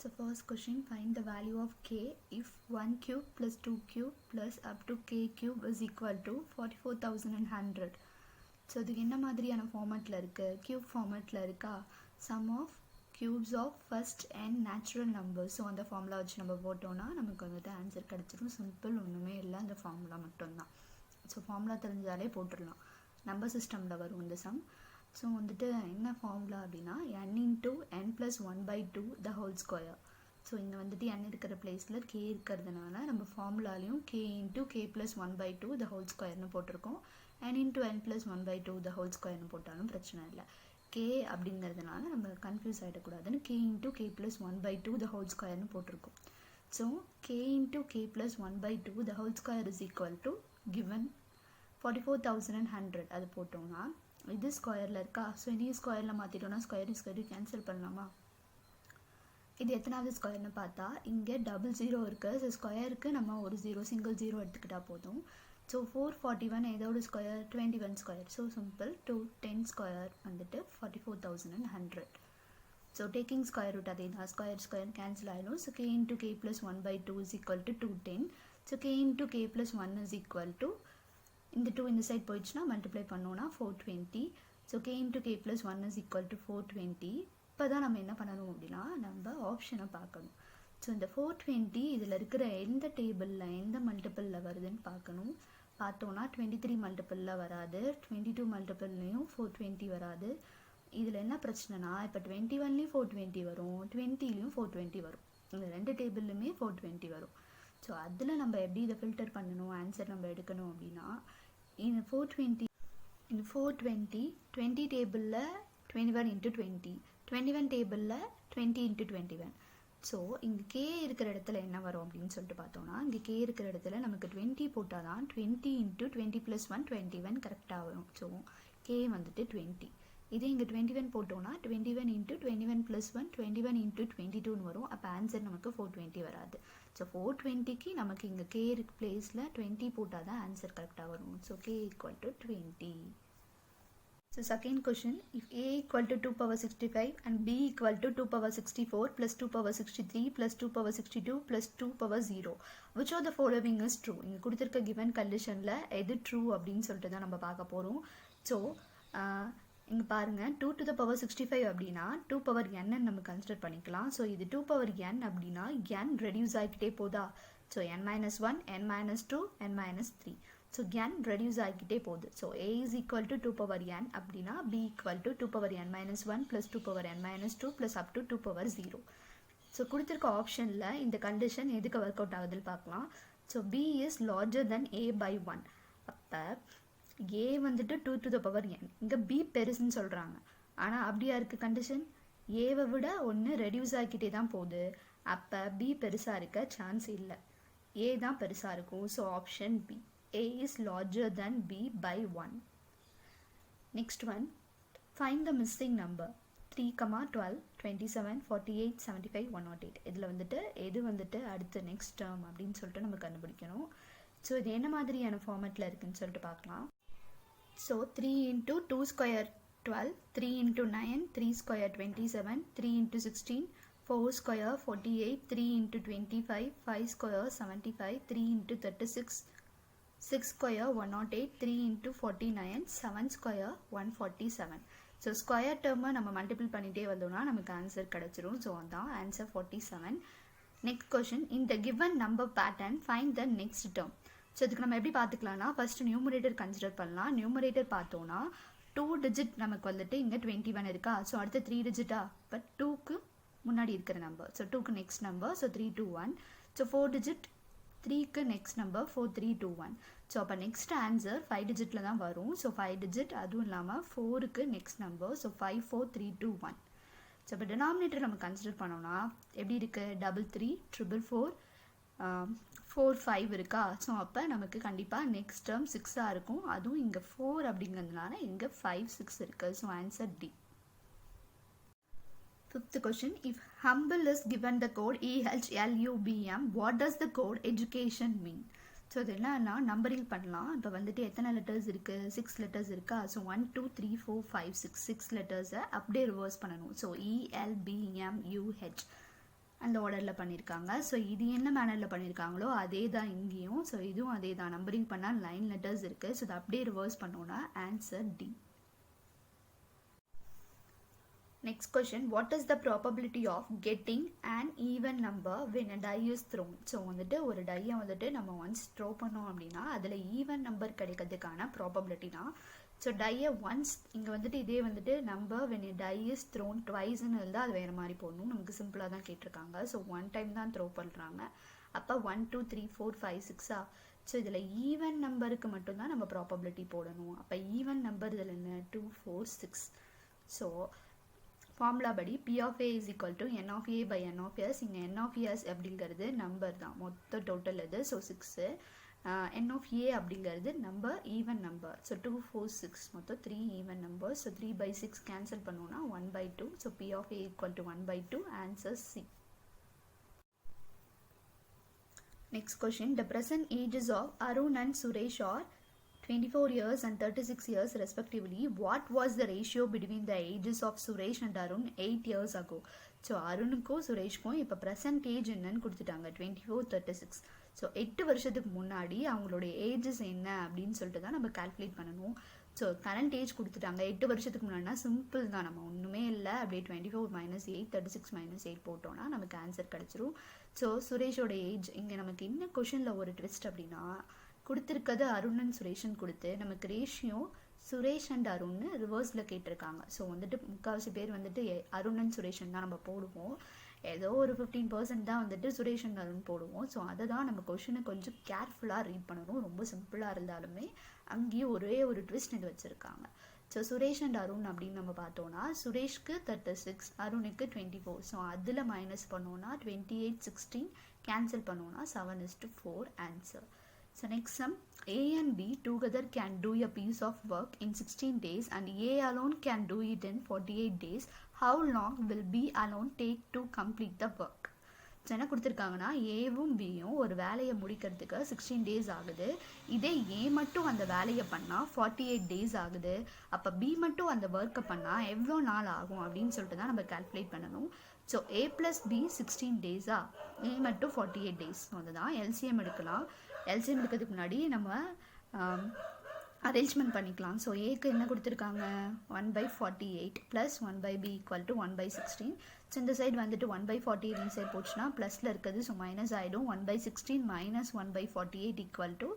So first question, find the value of k if 1 cube plus 2 cube plus up to k cube is equal to 44,100. So இதுக்கு என்ன மாதிரியான ஃபார்மேட்டில் இருக்குது? Cube ஃபார்மேட்டில் இருக்கா? Sum of cubes of first n natural numbers. So அந்த formula வச்சு நம்ம போட்டோம்னா நமக்கு வந்துட்டு ஆன்சர் கிடச்சிடும். சிம்பிள், ஒன்றுமே இல்லை, அந்த ஃபார்முலா மட்டும்தான். ஸோ ஃபார்முலா தெரிஞ்சாலே போட்டுடலாம். நம்பர் சிஸ்டமில் வரும் இந்த சம். ஸோ வந்துட்டு என்ன ஃபார்முலா அப்படின்னா n into n plus 1/2 the whole square. So இங்கே வந்துட்டு n இருக்கிற பிளேஸில் k இருக்கிறதுனால நம்ம ஃபார்முலாலையும் k into k plus 1/2 the whole ஸ்கொயர்னு போட்டிருக்கோம். n into n plus 1/2 the whole ஸ்கொயர்னு போட்டாலும் பிரச்சனை இல்லை. k அப்படிங்கிறதுனால நம்ம கன்ஃபியூஸ் ஆகிடக்கூடாதுன்னு k into k plus 1/2 the whole ஸ்கொயர்னு போட்டிருக்கோம். So k into k plus 1/2 the whole square is equal to given 44,100. அது போட்டோம்னா இது ஸ்கொயரில் இருக்கா? ஸோ இதையும் ஸ்கொயரில் மாற்றிட்டோம்னா ஸ்கொயர் கேன்சல் பண்ணலாமா? இது எத்தனாவது ஸ்கொயர்னு பார்த்தா இங்கே டபுள் ஜீரோ இருக்குது. ஸோ ஸ்கொயருக்கு நம்ம ஒரு சிங்கிள் ஜீரோ எடுத்துக்கிட்டால் போதும். ஸோ 441 எதோட square? 21 square. So simple, 210 square வந்துட்டு 44,100. ஸோ டேக்கிங் ஸ்கொயர் ரூட் அதே தான், ஸ்கொயர் கேன்சல் ஆகிடும். So k into k plus 1/2 is equal to 210. So k into k plus 1 is equal to இந்த 2 இந்த சைட் போயிடுச்சுன்னா மல்டிப்ளை பண்ணோன்னா 420. So k into k plus 1 is equal to 420. இப்போ தான் நம்ம என்ன பண்ணணும் அப்படின்னா நம்ம ஆப்ஷனை பார்க்கணும். ஸோ இந்த 420 இதில் இருக்கிற எந்த டேபிளில் எந்த மல்டிப்பிளில் வருதுன்னு பார்க்கணும். பார்த்தோன்னா 23 மல்டிப்பிளில் வராது, 22 மல்டிப்பிள்லேயும் 420 வராது. இதில் என்ன பிரச்சனைனா இப்போ 21லேயும் 420 வரும், 20லேயும் 420 வரும். இந்த ரெண்டு டேபிள்லையுமே 420 வரும். ஸோ அதில் நம்ம எப்படி இதை ஃபில்டர் பண்ணணும், ஆன்சர் நம்ம எடுக்கணும் அப்படின்னா இந்த 420 20 டேபிளில் 21 இன்ட்டு 20, 21 டேபிளில் 20 இன்ட்டு 21. ஸோ இங்கே கே இருக்கிற இடத்துல என்ன வரும் அப்படின்னு சொல்லிட்டு பார்த்தோன்னா இங்கே கே இருக்கிற இடத்துல நமக்கு 20 போட்டால் தான் 20 இன்ட்டு 20 ப்ளஸ் 1 21 கரெக்டாக வரும். ஸோ கே வந்துட்டு 20. இதே இங்கே 21 போட்டோன்னா 21 இன்ட்டு 21 ப்ளஸ் 1 21 இன்ட்டு 22ன்னு வரும். அப்போ ஆன்சர் நமக்கு 420 வராது. ஸோ 420க்கு நமக்கு இங்கே கே பிளேஸில் 20 போட்டால் தான் ஆன்சர் கரெக்டாக வரும். So K equal to 20. So second question, if a equal to 2 power 65 and b equal to 2 power 64 plus 2 power 63 plus 2 power 62 plus 2 power 0, which of the following is true? இங்கே கொடுத்துருக்க given conditionல எது true அப்படின்னு சொல்லிட்டு தான் நம்ம பார்க்க போகிறோம். So இங்கே பாருங்கள், 2 to the power 65 அப்படின்னா 2 power n நம்ம கன்சிடர் பண்ணிக்கலாம். ஸோ இது 2 power n அப்படின்னா n ரெடியூஸ் ஆகிக்கிட்டே போதா? So n minus 1, n minus 2, n minus 3. So n reduce ஆகிக்கிட்டே போகுது. So a is equal to 2 power n அப்படின்னா b equal to 2 power n minus 1 plus 2 power n minus 2 plus up to 2 power 0. So கொடுத்துருக்க ஆப்ஷனில் இந்த condition எதுக்கு work out ஆகுதுன்னு பார்க்கலாம். So b is larger than a by 1. அப்போ a வந்துட்டு 2 to the power n, இங்கே b பெருசுன்னு சொல்கிறாங்க. ஆனால் அப்படியா இருக்குது கண்டிஷன்? ஏவை விட ஒன்று ரெடியூஸ் ஆகிக்கிட்டே தான் போகுது. அப்போ b பெருசாக இருக்க சான்ஸ் இல்லை, a தான் பெருசாக இருக்கும். So option b, a is larger than b by 1. Next one, find the missing number 3, 12, 27, 48, 75, 108. இதில் வந்துட்டு எது வந்துட்டு அடுத்த நெக்ஸ்ட் டேர்ம் அப்படின்னு சொல்லிட்டு நம்ம கண்டுபிடிக்கணும். ஸோ இது என்ன மாதிரியான ஃபார்மேட்டில் இருக்குன்னு சொல்லிட்டு பார்க்கலாம். So 3 into 2 square 12, 3 into 9, 3 square 27, 3 into 16, 4 square 48, 3 into 25, 5 square 75, 3 into 36, 6 square 108, 3 into 49, 7 square 147. So square டேர்மை நம்ம மல்டிபிள் பண்ணிகிட்டே வந்தோம்னா நமக்கு ஆன்சர் கிடச்சிரும். ஸோ அதான் ஆன்சர் 47. நெக்ஸ்ட் கொஷின், இந்த given number pattern find the next term. So இதுக்கு நம்ம எப்படி பார்த்துக்கலாம்னா ஃபஸ்ட்டு நியூமரேட்டர் கன்சிடர் பண்ணலாம். நியூமரேட்டர் பார்த்தோன்னா 2 digit நமக்கு வந்துட்டு இங்கே 21 இருக்கா? ஸோ அடுத்த 3 digitா? பட் 2க்கு முன்னாடி இருக்கிற நம்பர், ஸோ 2க்கு next number, so 321. So 4 digit 3க்கு நெக்ஸ்ட் நம்பர் 4321. ஸோ அப்போ நெக்ஸ்ட் ஆன்சர் 5 digitல தான் வரும். ஸோ 5 digit, அதுவும் இல்லாமல் 4க்கு நெக்ஸ்ட் நம்பர், ஸோ 54321. ஸோ இப்போ டினாமினேட்டர் நம்ம கன்சிடர் பண்ணோம்னா எப்படி இருக்குது? 33, 444, 45 இருக்கா? ஸோ அப்போ நமக்கு கண்டிப்பாக நெக்ஸ்ட் டேர்ம் 6ஆக இருக்கும். அதுவும் இங்கே 4 அப்படிங்கிறதுனால இங்கே 5, 6 இருக்குது. So answer D. Fifth question, if humble is given the code EHLUBM, what does the code education mean? So இது என்னன்னா நம்பரிங் பண்ணலாம். இப்போ வந்துட்டு எத்தனை லெட்டர்ஸ் இருக்குது? 6 letters இருக்கா? ஸோ 1 2 3 4 5 6 லெட்டர்ஸை அப்படியே ரிவர்ஸ் பண்ணணும். ஸோ ELBMUH அந்த ஆர்டரில் பண்ணியிருக்காங்க. ஸோ இது என்ன மேனரில் பண்ணியிருக்காங்களோ அதே தான் இங்கேயும். ஸோ இதுவும் அதே தான். நம்பரிங் பண்ணால் 9 லெட்டர்ஸ் இருக்குது. ஸோ இதை அப்படியே ரிவர்ஸ் பண்ணோன்னா answer D. Next question, what is the probability of getting an even number when a die is thrown? So வந்துட்டு ஒரு டையை வந்துட்டு நம்ம ஒன்ஸ் த்ரோ பண்ணோம் அப்படின்னா அதில் ஈவன் நம்பர் கிடைக்கிறதுக்கான ப்ராபபிலிட்டி தான். ஸோ டையை ஒன்ஸ் இங்கே வந்துட்டு இதே வந்துட்டு number when a die is thrown twiceன்னு இருந்தால் அது வேறு மாதிரி போடணும். நமக்கு சிம்பிளாக தான் கேட்டிருக்காங்க. ஸோ 1 டைம் தான் த்ரோ பண்ணுறாங்க. அப்போ 1 2 3 4 5 6 ஸோ இதில் ஈவன் நம்பருக்கு மட்டும்தான் நம்ம ப்ராபபிலிட்டி போடணும். அப்போ ஈவன் நம்பர் இதில் என்ன 2 4 6. ஸோ ஃபார்முலா படி P of A is equal to N of A by N of S. இங்கே N of S அப்படிங்கிறது நம்பர் தான், மொத்த டோட்டல் இது. ஸோ 6. N of A அப்படிங்கிறது நம்பர், ஈவன் நம்பர். ஸோ 2 4 6 மொத்தம் 3 even number. So 3 by 6 cancel பண்ணோன்னா 1 by 2. So P of A equal to 1 by 2. Answer C. Next question, the present ages of Arun and Suresh are 24 years and 36 years respectively. What was the ratio between the ages of Suresh and Arun 8 years ago? So அருணுக்கும் சுரேஷ்க்கும் இப்போ present age என்னன்னு கொடுத்துட்டாங்க, 24 36. So 8 வருஷத்துக்கு முன்னாடி அவங்களுடைய ages என்ன அப்படின்னு சொல்லிட்டு தான் நம்ம கால்குலேட் பண்ணணும். ஸோ கரண்ட் ஏஜ் கொடுத்துட்டாங்க. 8 வருஷத்துக்கு முன்னாடினா சிம்பிள் தான், நம்ம ஒன்றுமே இல்லை, அப்படியே 24 - 8 36 - 8 போட்டோன்னா நமக்கு ஆன்சர் கிடச்சிரும். ஸோ சுரேஷோட ஏஜ் இங்கே நமக்கு என்ன கொஷனில் ஒரு ட்விஸ்ட் அப்படின்னா கொடுத்துருக்கிறது அருண் அண்ட் சுரேஷன் கொடுத்து நமக்கு ரேஷியோ சுரேஷ் அண்ட் அருண்னு ரிவர்ஸில் கேட்டிருக்காங்க. ஸோ வந்துட்டு முக்கால்வாசி பேர் வந்துட்டு அருண் அண்ட் சுரேஷன் தான் நம்ம போடுவோம். ஏதோ ஒரு 15% தான் வந்துட்டு சுரேஷ் அண்ட் அருண் போடுவோம். ஸோ அதை தான் நம்ம கொஷினை கொஞ்சம் கேர்ஃபுல்லாக ரீட் பண்ணணும். ரொம்ப சிம்பிளாக இருந்தாலுமே அங்கேயும் ஒரே ஒரு ட்விஸ்ட் இது வச்சுருக்காங்க. ஸோ சுரேஷ் அண்ட் அருண் அப்படின்னு நம்ம பார்த்தோன்னா சுரேஷ்க்கு 36, அருணுக்கு 24. ஸோ அதில் மைனஸ் பண்ணோன்னா 28 16 கேன்சல் பண்ணோன்னா 7:4 answer. So next sum, A and B together can do a piece of work in 16 days and A alone can do it in 48 days. How long will B alone take to complete the work? So என்ன கொடுத்துருக்காங்கன்னா ஏவும் பியும் ஒரு வேலையை முடிக்கிறதுக்கு 16 days ஆகுது. இதே ஏ மட்டும் அந்த வேலையை பண்ணால் 48 days ஆகுது. அப்போ பி மட்டும் அந்த ஒர்க்கை பண்ணால் எவ்வளோ நாள் ஆகும் அப்படின்னு சொல்லிட்டு தான் நம்ம கால்குலேட் பண்ணணும். ஸோ A + B 16 days-ஆ, ஏ மட்டும் 48 days. ஸோ அதுதான் எல்சிஎம் எடுக்கலாம். எல்சிஎம் எடுக்கிறதுக்கு முன்னாடி நம்ம அரேஞ்ச்மெண்ட் பண்ணிக்கலாம். ஸோ ஏக்கு என்ன கொடுத்துருக்காங்க 1/48 + 1/B = 1/16. ஸோ இந்த சைடு வந்துட்டு 1/48 இந்த சைடு போச்சுன்னா ப்ளஸில் இருக்குது. ஸோ மைனஸ் ஆகிடும். 1/16 - 1/48 =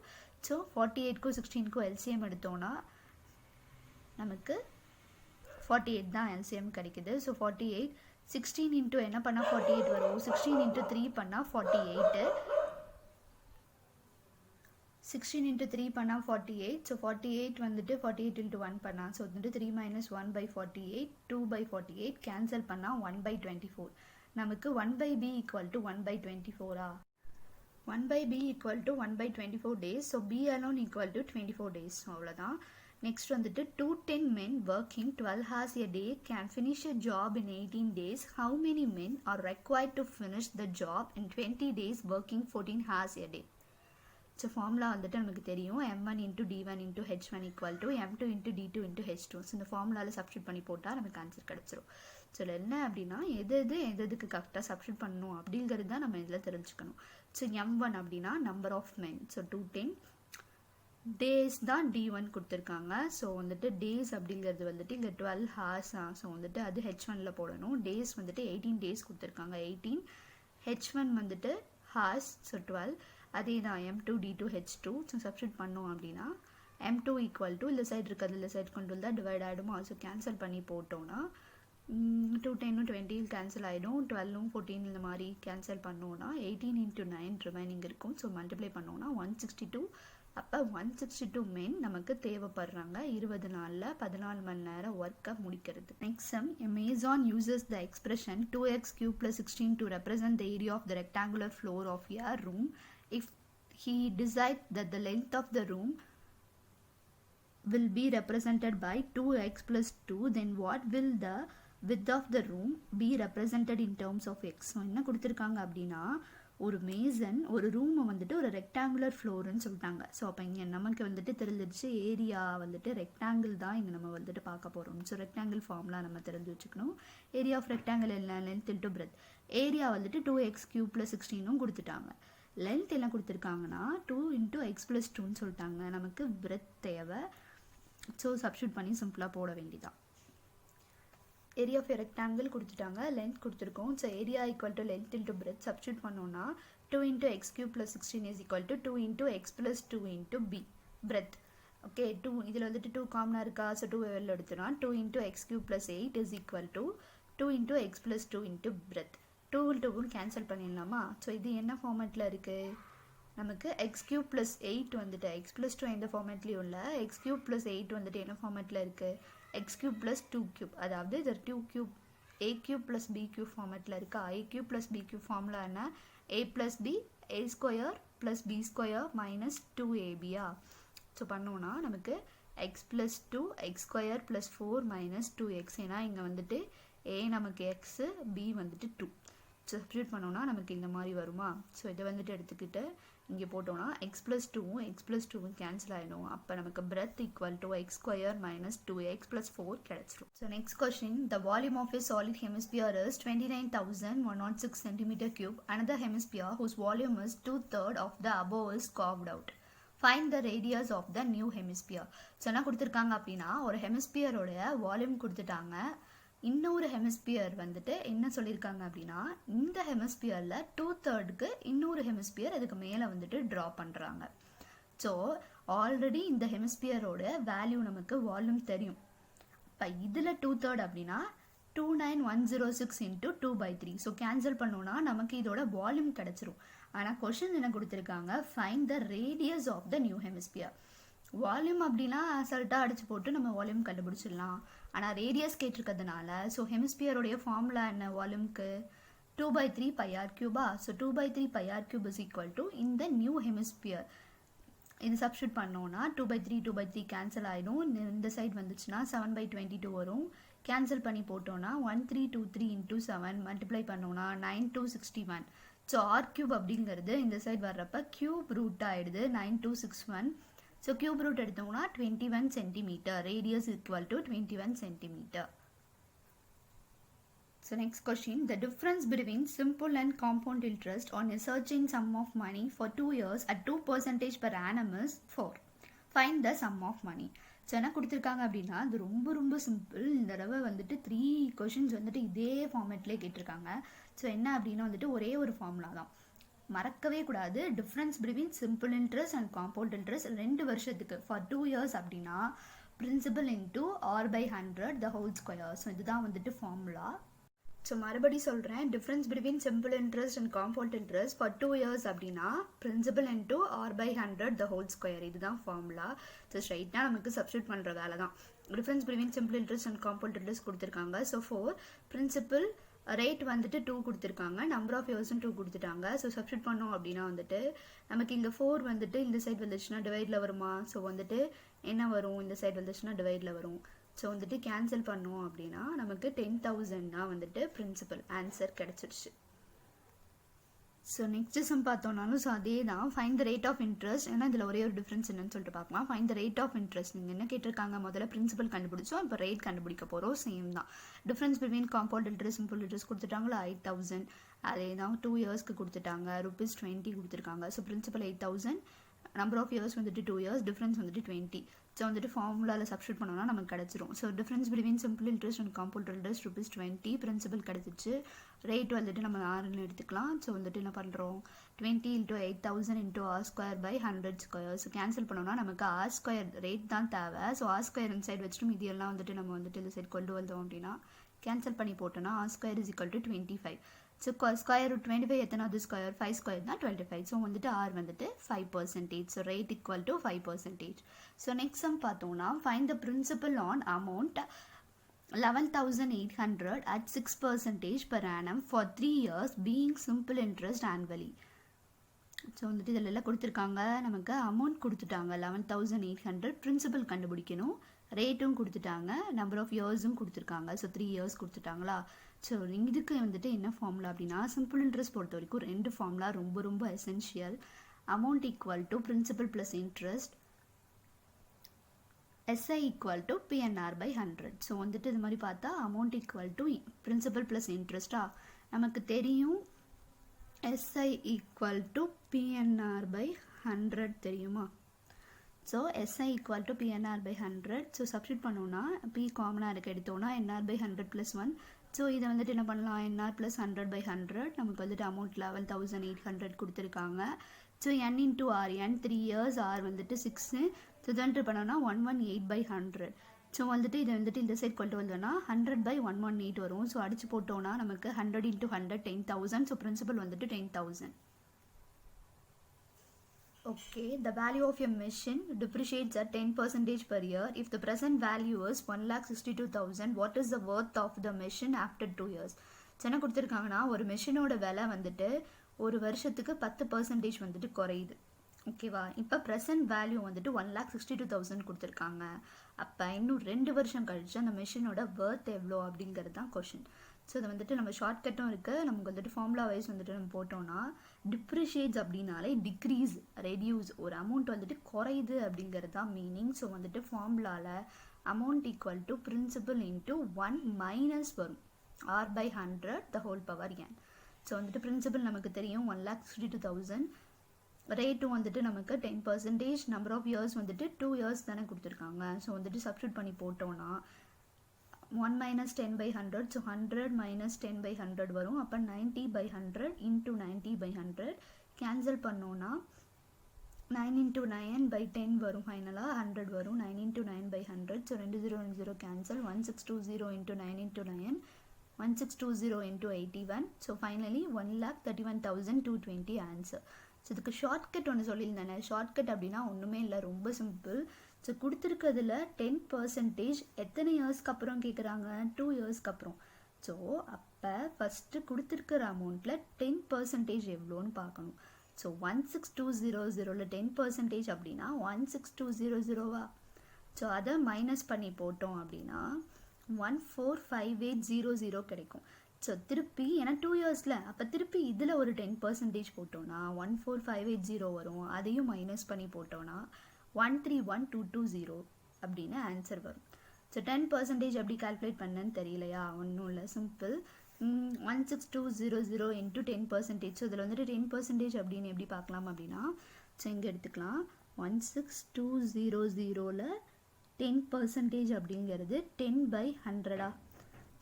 ஸோ 48க்கும் 16க்கும் எல்சிஎம் எடுத்தோன்னா நமக்கு 48 தான் எல்சிஎம் கிடைக்குது. ஸோ 48 16 இன்ட்டு என்ன பண்ணால் 48 வரும், 16 × 3 பண்ணால் 48, 16 × 3 பண்ணால் 48. ஸோ 48 வந்துட்டு 48 × 1 பண்ணால், ஸோ வந்துட்டு 3 - 1/48 2/48 கேன்சல் பண்ணால் 1/24. நமக்கு 1/B = 1/24. 1/B = 1/24 days. So B alone = 24 days. அவ்வளோதான். நெக்ஸ்ட் வந்துட்டு 210 men working 12 hours a day can finish a job in 18 days. How many men are required to finish the job in 20 days working 14 hours a day? So formula வந்துட்டு நமக்கு தெரியும், M1 × D1 × H1 = M2 × D2 × H2. So இந்த ஃபார்முலாவில் substitute பண்ணி போட்டால் நமக்கு answer கிடச்சிரும். So இதில் என்ன அப்படின்னா எதுக்கு கரெக்டாக சப்ஸ்டியூட் பண்ணணும் அப்படிங்கிறது தான் நம்ம இதில் தெரிஞ்சுக்கணும். ஸோ M1 அப்படின்னா number of men. So 210 days தான் D1 கொடுத்துருக்காங்க. ஸோ வந்துட்டு டேஸ் அப்படிங்கிறது வந்துட்டு இங்கே 12 hours. ஸோ வந்துட்டு அது H1ல் போடணும். டேஸ் வந்துட்டு 18 days கொடுத்துருக்காங்க, 18. H1 வந்துட்டு hours, ஸோ 12. அதே தான் M2 D2 H2. So substitute பண்ணோம் அப்படின்னா M2 = இந்த சைடு இருக்கிறது இந்த சைடு கொண்டு வந்தால் டிவைட் ஆகிடுமா. ஸோ கேன்சல் பண்ணி போட்டோன்னா 210 20 கேன்சல் ஆகிடும். 12 14 இந்த மாதிரி கேன்சல் பண்ணோன்னா 18 × 9 ரிமைனிங் இருக்கும். ஸோ மல்டிப்ளை பண்ணோன்னா 162. அப்போ 162 men நமக்கு தேவைப்படுறாங்க 20 நாளில் 14 மணி நேரம் ஒர்க்கை முடிக்கிறது. Next sum, Amazon uses the expression 2x³ + 16 to represent the area of the rectangular floor of a room. If he decides that the length of the room will be represented by 2x + 2, then what will the width of the room be represented in terms of x? So என்ன கொடுத்துருக்காங்க அப்படின்னா ஒரு Mason ஒரு ரூமை வந்துட்டு ஒரு rectangular ஃப்ளோர்னு சொல்லிட்டாங்க. So அப்போ இங்கே நமக்கு வந்துட்டு தெரிஞ்சிருச்சு ஏரியா வந்துட்டு ரெக்டாங்கிள் தான் இங்கே நம்ம வந்துட்டு பார்க்க போகிறோம். ஸோ ரெக்டாங்கிள் ஃபார்ம்லாம் நம்ம தெரிஞ்சு வச்சுக்கணும். ஏரியா ஆஃப் ரெக்டாங்கிள் என்ன, லென்த் × பிரெத். ஏரியா வந்துட்டு 2x³ + 16 கொடுத்துட்டாங்க. லென்த் என்ன கொடுத்துருக்காங்கன்னா 2 × x + 2ன்னு சொல்லிட்டாங்க. நமக்கு பிரெத் தேவை. ஸோ சப்ஸ்டியூட் பண்ணி சிம்பிளாக போட வேண்டியதான். ஏரியா ஆஃப் ரெக்டாங்கிள் கொடுத்துட்டாங்க, லென்த் கொடுத்துருக்கோம். So area = length × breadth substitute பண்ணோன்னா 2 × x³ + 16 = 2 × x + 2 × b breadth. Okay, 2 இதில் வந்துட்டு 2 காமனாக இருக்கா? ஸோ 2 வெளில எடுத்துனா 2 × x³ + 8 = 2 × x + 2 × பிரெத். 2 2 கேன்சல் பண்ணிடலாமா? ஸோ இது என்ன ஃபார்மேட்டில் இருக்குது? நமக்கு x³ + 8 வந்துட்டு x + 2 எந்த ஃபார்மேட்லேயும் இல்லை. x³ + 8 வந்துட்டு என்ன ஃபார்மேட்டில் இருக்குது? x³ + 2³ அதாவது இது 2³ a³ + b³ ஃபார்மேட்டில் இருக்கா? a³ + b³ ஃபார்முலா என்ன? a + b a² + b² - 2ab. So பண்ணோன்னா நமக்கு x + 2 x² + 4 - 2x. ஏன்னா இங்கே வந்துட்டு a நமக்கு x, b வந்துட்டு 2. சப்ஸ்டியூட் பண்ணோன்னா நமக்கு இந்த மாதிரி வருமா? ஸோ இதை வந்துட்டு எடுத்துக்கிட்டு இங்கே போட்டோன்னா x + 2 x + 2 கேன்சல் ஆகிடும். அப்போ நமக்கு பிரெத் = x² - 2x + 4 கிடச்சிரும். So next question, the volume of a solid hemisphere is 29,106 cm3. Another hemisphere whose volume is 2/3 of the above is carved out. Find the radius of the new hemisphere. So என்ன கொடுத்துருக்காங்க அப்படின்னா, ஒரு ஹெமிஸ்பியரோடைய volume கொடுத்துட்டாங்க. இன்னொரு hemisphere வந்துட்டு என்ன சொல்லியிருக்காங்க அப்படின்னா, இந்த ஹெமிஸ்பியரில் 2/3 இன்னொரு ஹெமிஸ்பியர் அதுக்கு மேலே வந்துட்டு ட்ரா பண்ணுறாங்க. ஸோ ஆல்ரெடி இந்த ஹெமிஸ்பியரோட வேல்யூ நமக்கு வால்யூம் தெரியும். இப்போ இதில் 2/3 அப்படின்னா 29106 × 2/3. ஸோ கேன்சல் பண்ணோன்னா நமக்கு இதோட வால்யூம் கிடச்சிரும். ஆனால் கொஷின் என்ன கொடுத்துருக்காங்க, find the radius of the new hemisphere. Volume அப்படின்னா அசல்ட்டாக அடிச்சு போட்டு நம்ம வால்யூம் கண்டுபிடிச்சிடலாம். ஆனால் ரேடியஸ் கேட்டிருக்கிறதுனால ஸோ ஹெமிஸ்பியருடைய ஃபார்முலா என்ன வால்யூம்க்கு? 2/3 πr3. ஸோ 2/3 πr3 = இந்த நியூ ஹெமிஸ்பியர். இது சப்ஸ்டியூட் பண்ணோன்னா 2/3 2/3 கேன்சல் ஆகிடும். இந்த சைட் வந்துச்சுன்னா 7/22 வரும். கேன்சல் பண்ணி போட்டோன்னா 1323 × 7 மல்டிப்ளை பண்ணோன்னா 9261. ஸோ r³ அப்படிங்கிறது இந்த சைட் வர்றப்ப க்யூப் ரூட் ஆகிடுது 9261. ஸோ க்யூப் ரூட் எடுத்தோம்னா 21 cm. Radius = 21 cm. So next question, the difference between simple and compound interest on a certain sum of money for 2 years at 2% per annum is 4. Find the sum of money. So என்ன கொடுத்துருக்காங்க அப்படின்னா, அது ரொம்ப ரொம்ப simple. இந்த தடவை வந்துட்டு 3 questions வந்துட்டு இதே ஃபார்மேட்லேயே கேட்டிருக்காங்க. ஸோ என்ன அப்படின்னா வந்துட்டு ஒரே ஒரு ஃபார்முலா தான், மறக்கவே கூடாது. Difference between simple interest and compound interest 2 வருஷத்துக்கு ஃபார் 2 years அப்படின்னா principal into r/100 the whole square. So இதுதான் வந்துட்டு ஃபார்முலா. ஸோ மறுபடி சொல்கிறேன், difference between simple interest and compound interest for 2 years அப்படின்னா principal into r/100 the whole square. இதுதான் formula. So ஸ்ட்ரைட்டாக நமக்கு சப்ஸ்டியூட் பண்ணுற வேலை தான். Difference between simple interest and compound interest கொடுத்துருக்காங்க. ஸோ 4 பிரின்சிபல் ரேட் வந்துட்டு 2 கொடுத்துருக்காங்க, நம்பர் ஆஃப் இயர்ஸும் 2 கொடுத்துட்டாங்க. ஸோ சப்ஸ்டியூட் பண்ணோம் அப்படின்னா வந்துட்டு நமக்கு இங்கே 4 வந்துட்டு இந்த சைட் வந்துச்சுன்னா டிவைடில் வருமா? ஸோ வந்துட்டு என்ன வரும்? இந்த சைட் வந்துச்சுன்னா டிவைடில் வரும். ஸோ வந்துட்டு கேன்சல் பண்ணோம் அப்படின்னா நமக்கு 10,000 தான் வந்துட்டு பிரின்சிபல் ஆன்சர் கிடச்சிருச்சு. ஸோ நெக்ஸ்ட் சம் பார்த்தோம்னாலும் ஸோ அதே தான், find the rate of interest. ஏன்னா இதில் ஒரே ஒரு டிஃப்ரென்ஸ் என்னன்னு சொல்லிட்டு பார்க்கலாம். Find the rate of interest. நீங்கள் என்ன கேட்டிருக்காங்க, முதல்ல பிரின்சிபல் கண்டுபிடிச்சோம், இப்போ ரேட் கண்டுபிடிக்க போகிறோம். சேம் தான். Difference between compound interest simple interest கொடுத்துட்டாங்களா 8,000. அதே தான் 2 yearsக்கு கொடுத்துட்டாங்க, ₹20 கொடுத்துருக்காங்க. So principal 8,000, number of years வந்துட்டு 2 years, டிஃப்ரென்ஸ் வந்துட்டு 20. ஸோ வந்துட்டு ஃபார்முலாவில் சப்ஸ்டியூட் பண்ணோம்னா நமக்கு கிடச்சிரும். So difference between simple interest and compound interest ₹20, principal கிடச்சிச்சு. ரேட் வந்துட்டு நம்ம ஆறுன்னு எடுத்துக்கலாம். ஸோ வந்துட்டு என்ன பண்ணுறோம், 20 × 8,000 × r²/100². ஸோ கேன்சல் பண்ணோம்னா நமக்கு r² ரேட் தான் தேவை. ஸோ r² இன்சைட் வச்சுட்டு இதெல்லாம் வந்துட்டு நம்ம வந்துட்டு இந்த சைட் கொண்டு வந்தோம் அப்படின்னா கேன்சல் பண்ணி போட்டோன்னா r² = 25. ஸோ √25 எத்தனாவது ஸ்கொயர்? 5² தான் 25. ஸோ வந்துட்டு r வந்துட்டு 5%. So rate = 5%. So next sum பார்த்தோம்னா, find the principal on amount 11,800 at 6% per annum for 3 years being simple interest annually. So வந்துட்டு இதில் எல்லாம் கொடுத்துருக்காங்க, நமக்கு அமௌண்ட் கொடுத்துட்டாங்க 11,800, பிரின்சிபல் கண்டுபிடிக்கணும், ரேட்டும் கொடுத்துட்டாங்க, நம்பர் ஆஃப் இயர்ஸும் கொடுத்துருக்காங்க. So 3 years கொடுத்துட்டாங்களா. ஸோ இதுக்கு வந்துட்டு என்ன ஃபார்முலா அப்படின்னா, சிம்பிள் இன்ட்ரெஸ்ட் பொறுத்த வரைக்கும் 2 ஃபார்முலா ரொம்ப ரொம்ப essential. Amount = principal plus interest, SI = PNR/100. So வந்துட்டு இது மாதிரி பார்த்தா அமௌண்ட் = பிரின்சிபல் ப்ளஸ் இன்ட்ரெஸ்டா, நமக்கு தெரியும் SI equal to PNR by 100 தெரியுமா? So SI equal to PNR by 100. So substitute பண்ணோன்னா P காமனாக இருக்க எடுத்தோன்னா NR by 100 plus 1. ஸோ இதை வந்துட்டு என்ன பண்ணலாம், NR plus 100 by 100. நமக்கு வந்துட்டு அமௌண்ட் 11,800 கொடுத்துருக்காங்க. So N into R, N 3 years, R வந்துட்டு 6. ஸோ இதென்ட்டு பண்ணோன்னா 118 by 100. ஸோ வந்துட்டு இதை வந்துட்டு இந்த சைட் கொண்டு வந்தோன்னா 100 by 118 வரும். ஸோ அடிச்சு போட்டோன்னா நமக்கு 100 into 100 10,000. ஸோ பிரின்சிபல் வந்துட்டு 10,000. Okay, the value of your machine depreciates at 10% per year. If the present value is 1,62,000, what is the worth of the machine after 2 years? என்ன கொடுத்துருக்காங்கன்னா ஒரு மெஷினோட விலை வந்துட்டு ஒரு வருஷத்துக்கு 10% வந்துட்டு குறையுது. ஓகேவா? இப்போ ப்ரெசன்ட் வேல்யூ வந்துட்டு 1,62,000 கொடுத்துருக்காங்க. அப்போ இன்னும் 2 வருஷம் கழிச்சு அந்த மெஷினோட ஒர்த் எவ்வளோ அப்படிங்கிறது தான் கொஷின். ஸோ இது வந்துட்டு நம்ம ஷார்ட்கட்டும் இருக்குது. நமக்கு வந்துட்டு ஃபார்முலா வைஸ் வந்துட்டு நம்ம போட்டோம்னா டிப்ரிஷியேட்ஸ் அப்படின்னாலே டிக்ரீஸ், ரெடியூஸ், ஒரு அமௌண்ட் வந்துட்டு குறையுது அப்படிங்கிறது தான் மீனிங். ஸோ வந்துட்டு ஃபார்முலாவில் amount equal to principal into 1 minus வரும் R by 100 the whole power n. So வந்துட்டு பிரின்சிபல் நமக்கு தெரியும் 1,62,000. ரேட்டும் வந்துட்டு நமக்கு 10%. நம்பர் ஆஃப் இயர்ஸ் வந்துட்டு 2 years தானே கொடுத்துருக்காங்க. ஸோ வந்துட்டு சப்ஸ்டியூட் பண்ணி போட்டோன்னா 1 minus 10 by 100. So 100 minus 10 by 100 வரும். அப்போ 90 by 100 into 90 by 100 கேன்சல் பண்ணோன்னா 9 into 9 by 10 வரும். ஃபைனலாக 100 வரும். 9 into 9 by 100. So 20 cancel. 1620 into 9 into 9 1620 into 81. So finally 1,31,220 answer. So இதுக்கு ஷார்ட்கட் ஒன்று சொல்லியிருந்தேனே. ஷார்ட்கட் அப்படின்னா ஒன்றுமே இல்லை, ரொம்ப சிம்பிள். ஸோ கொடுத்துருக்கிறதுல 10% எத்தனை இயர்ஸ்க்கு அப்புறம் கேட்குறாங்க? 2 yearsக்கு அப்புறம். ஸோ அப்போ ஃபஸ்ட்டு கொடுத்துருக்கிற அமௌண்ட்டில் 10% எவ்வளோன்னு பார்க்கணும். ஸோ 16,200 10% அப்படின்னா 16,200வா? ஸோ அதை மைனஸ் பண்ணி போட்டோம் அப்படின்னா 145800 கிடைக்கும். ஸோ திருப்பி ஏன்னா 2 yearsல அப்போ திருப்பி இதில் ஒரு 10% போட்டோன்னா 145800 வரும். அதையும் மைனஸ் பண்ணி போட்டோன்னா 131,220 அப்படின்னு ஆன்சர் வரும். ஸோ 10% எப்படி கால்குலேட் பண்ணேன்னு தெரியலையா? ஒன்றும் இல்லை, சிம்பிள். 16,200 into 10%. ஸோ இதில் வந்துட்டு 10% அப்படின்னு எப்படி பார்க்கலாம் அப்படின்னா, ஸோ இங்கே எடுத்துக்கலாம். 16,200ல் 10% அப்படிங்கிறது 10 by 100.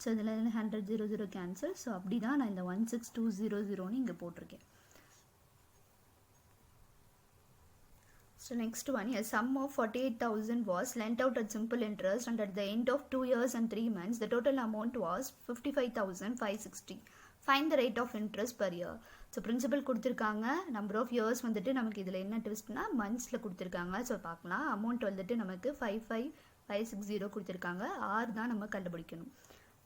ஸோ இதில் 100 கேன்சல். ஸோ அப்படி தான் நான் இந்த 16,200ன்னு இங்கே போட்டிருக்கேன். So next one, a sum of 48,000 was lent out at simple interest, and at the end of 2 years and 3 months the total amount was 55,560. Find the rate of interest per year. So principal கொடுத்துருக்காங்க. Number of years வந்துட்டு நமக்கு இதில் என்ன ட்விஸ்ட்னா மந்த்ஸில் கொடுத்துருக்காங்க. So பார்க்கலாம். Amount வந்துட்டு நமக்கு 55,560 கொடுத்துருக்காங்க. R தான் நம்ம கண்டுபிடிக்கணும்.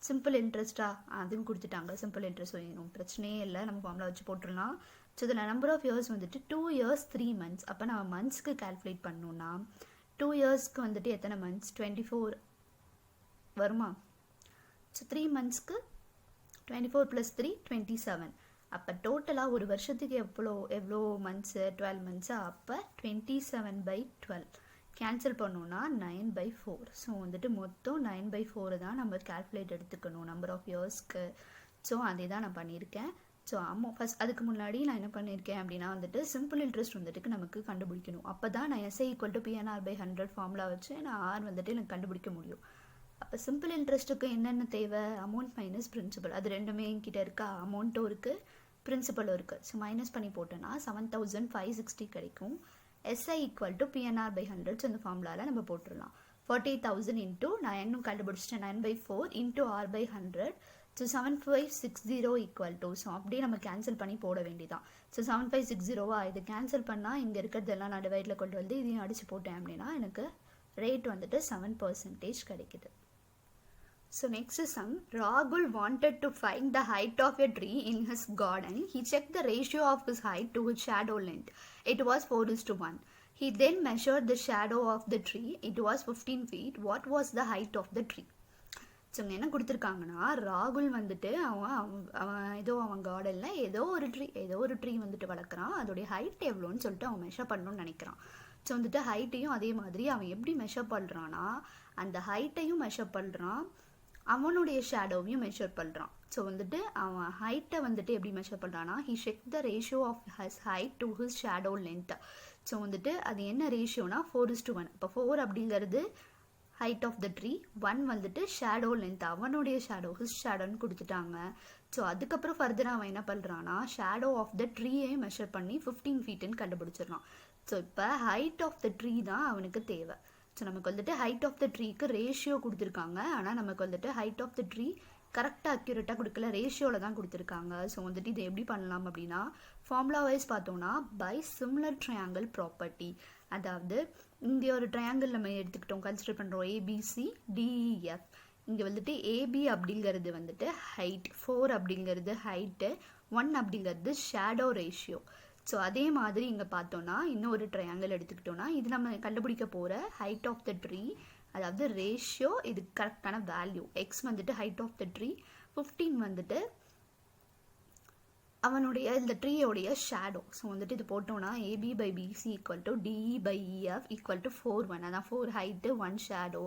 சிம்பிள் இன்ட்ரெஸ்ட்டா அதுவும் கொடுத்துட்டாங்க. சிம்பிள் இன்ட்ரெஸ்ட் வேணும், பிரச்சனையே இல்லை, நம்ம ஃபார்முலா வச்சு போட்டுடலாம். ஸோ இதில் நம்பர் ஆஃப் இயர்ஸ் வந்துட்டு 2 years 3 months. அப்போ நம்ம மந்த்ஸ்க்கு கால்குலேட் பண்ணோன்னா 2 yearsக்கு வந்துட்டு எத்தனை மந்த்ஸ்? 24 வருமா? ஸோ 3 monthsக்கு 24 + 3 27. அப்போ டோட்டலாக ஒரு வருஷத்துக்கு எவ்வளோ மந்த்ஸு? 12 months. அப்போ 27 by 12 கேன்சல் பண்ணோன்னா 9 by 4. ஸோ வந்துட்டு மொத்தம் 9 by 4 தான் நம்ம கால்குலேட் எடுத்துக்கணும் நம்பர் ஆஃப் இயர்ஸ்க்கு. ஸோ அதே தான் நான் பண்ணியிருக்கேன். ஸோ ஃபஸ்ட் அதுக்கு முன்னாடி நான் என்ன பண்ணியிருக்கேன் அப்படின்னா வந்துட்டு சிம்பிள் இன்ட்ரெஸ்ட் வந்துட்டு நமக்கு கண்டுபிடிக்கணும். அப்போ தான் நான் SI equal to PNR by 100 formula வச்சு நான் R வந்துட்டு எனக்கு கண்டுபிடிக்க முடியும். அப்போ சிம்பிள் இன்ட்ரெஸ்ட்டுக்கு என்னென்ன தேவை? Amount minus principal. அது ரெண்டுமே என்கிட்ட இருக்கா? அமௌண்ட்டும் இருக்குது, பிரின்சிபலும் இருக்குது. ஸோ மைனஸ் பண்ணி போட்டோன்னா 7,560 கிடைக்கும். SI equal to PNR by 100. So இந்த ஃபார்முலாவில் நம்ம போட்டுடலாம். 48,000 into நான் இன்னும் கண்டுபிடிச்சிட்டேன் 9 by 4 into R by 100. So 7560 equal to. So அப்படியே நம்ம கேன்சல் பண்ணி போட வேண்டியதான். ஸோ 7560வா? இது கேன்சல் பண்ணால் இங்கே இருக்கிறதெல்லாம் நான் டிவைடில் கொண்டு வந்து இதையும் அடித்து போட்டேன் அப்படின்னா எனக்கு ரேட் வந்துட்டு 7% கிடைக்குது. So next some. Rahul wanted to find the height of a tree in his garden. He checked the ratio of his height to his shadow length. It was 4:1. He then measured the shadow of the tree. It was 15 feet. What was the height of the tree? So என்ன கொடுத்துருக்காங்கன்னா, ராகுல் வந்துட்டு அவன் ஏதோ அவன் கார்டனில் ஏதோ ஒரு ட்ரீ வந்துட்டு வளர்க்குறான். அதோடைய ஹைட் எவ்வளோன்னு சொல்லிட்டு அவன் மெஷர் பண்ணணும்னு நினைக்கிறான். ஸோ வந்துட்டு ஹைட்டையும் அதே மாதிரி அவன் எப்படி மெஷர் பண்ணுறான்னா, அந்த ஹைட்டையும் மெஷர் பண்ணுறான், அவனுடைய ஷேடோவையும் மெஷர் பண்ணுறான். ஸோ வந்துட்டு அவன் ஹைட்டை வந்துட்டு எப்படி மெஷர் பண்ணுறான்னா he checked the ratio of his height to his shadow length. So வந்துட்டு அது என்ன ரேஷியோனா 4:1. இப்போ 4 அப்படிங்கிறது ஹைட் ஆஃப் த ட்ரீ, 1 வந்துட்டு ஷேடோ லென்த், அவனுடைய ஷேடோ ஹிஸ் ஷேடோன்னு கொடுத்துட்டாங்க. ஸோ அதுக்கப்புறம் ஃபர்தராக அவன் என்ன பண்ணுறான்னா ஷேடோ ஆஃப் த ட்ரீயை மெஷர் பண்ணி 15 ஃபீட்டுன்னு கண்டுபிடிச்சிடறான். ஸோ இப்போ ஹைட் ஆஃப் த ட்ரீ தான் அவனுக்கு தேவை. ஸோ நமக்கு வந்துட்டு ஹைட் ஆஃப் த ட்ரீக்கு ரேஷியோ கொடுத்துருக்காங்க, ஆனால் நமக்கு வந்துட்டு ஹைட் ஆஃப் த ட்ரீ கரெக்டாக அக்யூரேட்டாக கொடுக்கல, ரேஷியோவில் தான் கொடுத்துருக்காங்க. ஸோ வந்துட்டு இதை எப்படி பண்ணலாம் அப்படின்னா ஃபார்முலா வைஸ் பார்த்தோம்னா பை சிமிலர் ட்ரையாங்கிள் ப்ராப்பர்ட்டி. அதாவது இங்கே ஒரு ட்ரையாங்கிள் நம்ம எடுத்துக்கிட்டோம், கன்சிடர் பண்ணுறோம் ஏபிசி டிஇஎஃப். இங்கே வந்துட்டு ஏபி அப்படிங்கிறது வந்துட்டு ஹைட், 4 அப்படிங்கிறது ஹைட்டு, 1 அப்படிங்கிறது ஷேடோ ரேஷியோ. ஸோ அதே மாதிரி இங்கே பார்த்தோன்னா இன்னும் ஒரு ட்ரையாங்கிள் எடுத்துக்கிட்டோன்னா இது நம்ம கண்டுபிடிக்க போகிற ஹைட் ஆஃப் த ட்ரீ, அதாவது ரேஷியோ, இது கரெக்டான வேல்யூ. எக்ஸ் வந்துட்டு ஹைட் ஆஃப் த ட்ரீ, 15 வந்துட்டு அவனுடைய இந்த ட்ரீயோடைய ஷேடோ. ஸோ வந்துட்டு இது போட்டோன்னா AB by BC equal to DE by EF equal to 4:1. அதான் 4 ஹைட்டு 1 ஷேடோ.